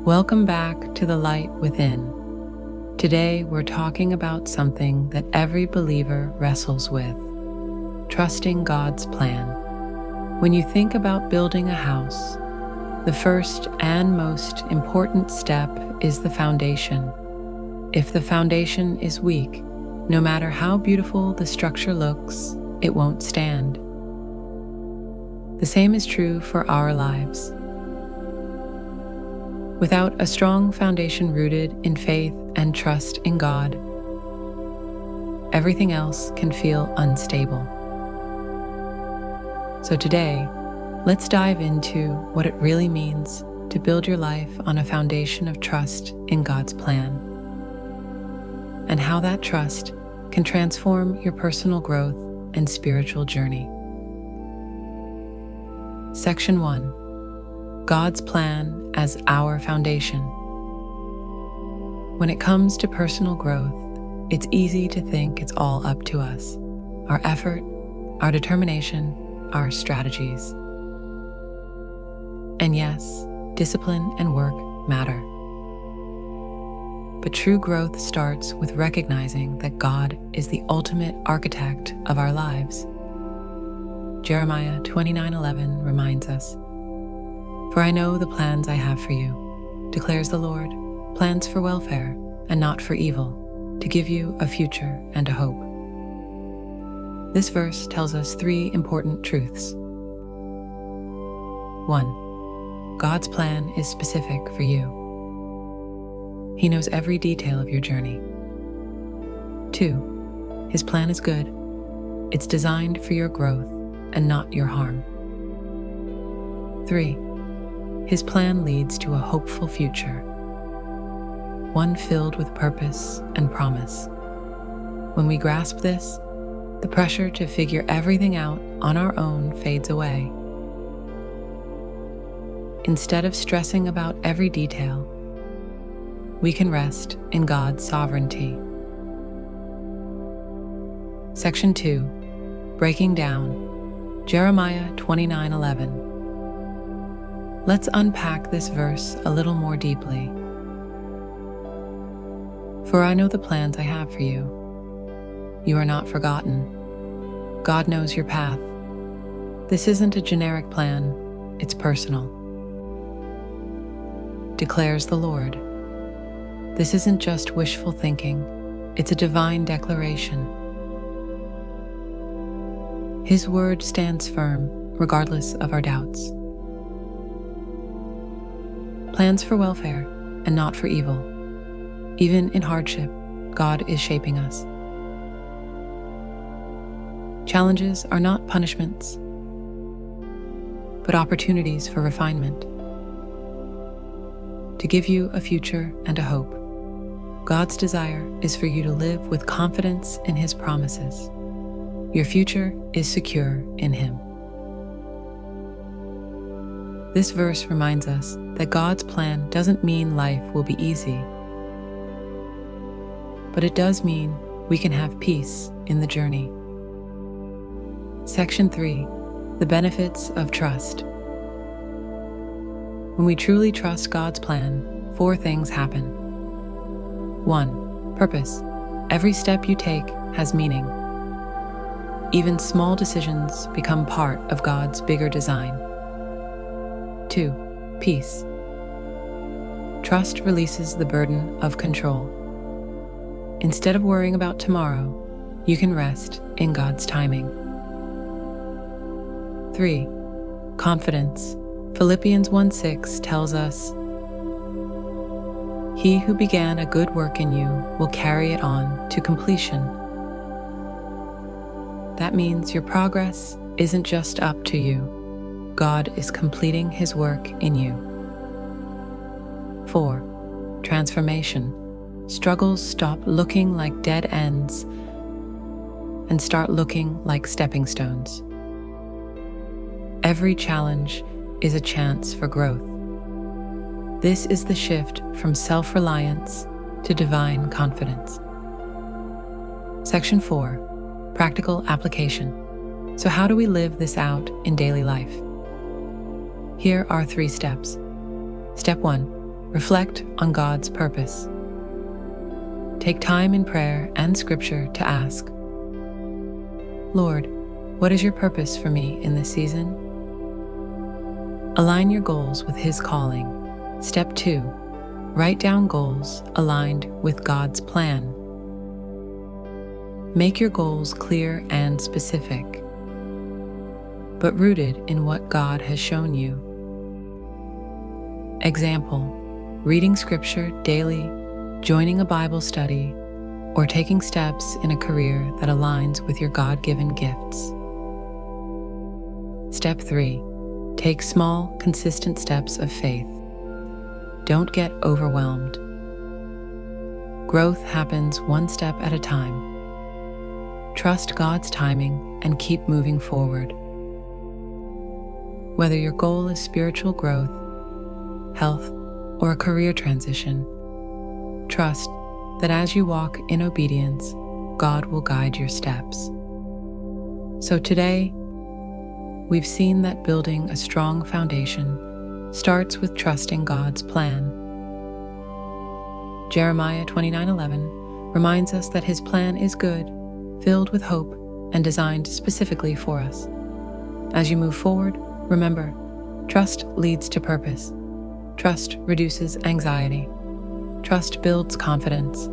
Welcome back to The Light Within. Today we're talking about something that every believer wrestles with: trusting God's plan. When you think about building a house, the first and most important step is the foundation. If the foundation is weak, no matter how beautiful the structure looks, it won't stand. The same is true for our lives. Without a strong foundation rooted in faith and trust in God, everything else can feel unstable. So today, let's dive into what it really means to build your life on a foundation of trust in God's plan, and how that trust can transform your personal growth and spiritual journey. Section 1. God's plan as our foundation. When it comes to personal growth, it's easy to think it's all up to us, our effort, our determination, our strategies. And yes, discipline and work matter. But true growth starts with recognizing that God is the ultimate architect of our lives. Jeremiah 29:11 reminds us, "For I know the plans I have for you, declares the Lord, plans for welfare and not for evil, to give you a future and a hope." This verse tells us three important truths. 1. God's plan is specific for you. He knows every detail of your journey. 2. His plan is good. It's designed for your growth and not your harm. 3. His plan leads to a hopeful future, one filled with purpose and promise. When we grasp this, the pressure to figure everything out on our own fades away. Instead of stressing about every detail, we can rest in God's sovereignty. Section 2. Breaking down Jeremiah 29:11. Let's unpack this verse a little more deeply. "For I know the plans I have for you. You are not forgotten. God knows your path." This isn't a generic plan, it's personal. Declares the Lord. This isn't just wishful thinking, it's a divine declaration. His word stands firm, regardless of our doubts. Plans for welfare and not for evil. Even in hardship, God is shaping us. Challenges are not punishments, but opportunities for refinement. To give you a future and a hope. God's desire is for you to live with confidence in His promises. Your future is secure in Him. This verse reminds us that God's plan doesn't mean life will be easy, but it does mean we can have peace in the journey. Section 3. The benefits of trust. When we truly trust God's plan, 4 things happen. 1. Purpose. Every step you take has meaning. Even small decisions become part of God's bigger design. 2. Peace. Trust releases the burden of control. Instead of worrying about tomorrow, you can rest in God's timing. 3. Confidence. Philippians 1:6 tells us, "He who began a good work in you will carry it on to completion." That means your progress isn't just up to you. God is completing His work in you. 4. Transformation. Struggles stop looking like dead ends and start looking like stepping stones. Every challenge is a chance for growth. This is the shift from self-reliance to divine confidence. Section 4. Practical application. So how do we live this out in daily life? Here are 3 steps. Step 1. reflect on God's purpose. Take time in prayer and scripture to ask, Lord, what is your purpose for me in this season? Align your goals with His calling. Step 2. Write down goals aligned with God's plan. Make your goals clear and specific, but rooted in what God has shown you. Example, reading scripture daily, joining a Bible study, or taking steps in a career that aligns with your God-given gifts. Step 3. Take small, consistent steps of faith. Don't get overwhelmed. Growth happens one step at a time. Trust God's timing and keep moving forward. Whether your goal is spiritual growth, health, or a career transition, trust that as you walk in obedience, God will guide your steps. So today, we've seen that building a strong foundation starts with trusting God's plan. Jeremiah 29:11 reminds us that His plan is good, filled with hope, and designed specifically for us. As you move forward, remember, trust leads to purpose. Trust reduces anxiety. Trust builds confidence.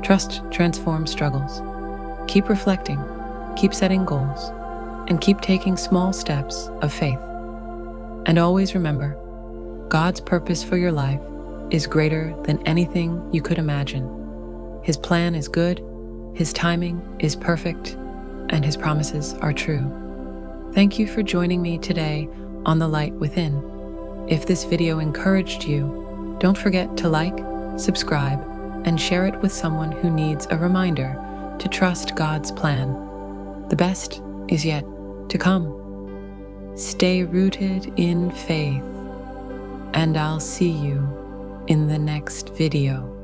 Trust transforms struggles. Keep reflecting, keep setting goals, and keep taking small steps of faith. And always remember, God's purpose for your life is greater than anything you could imagine. His plan is good, His timing is perfect, and His promises are true. Thank you for joining me today on The Light Within. If this video encouraged you, don't forget to like, subscribe, and share it with someone who needs a reminder to trust God's plan. The best is yet to come. Stay rooted in faith, and I'll see you in the next video.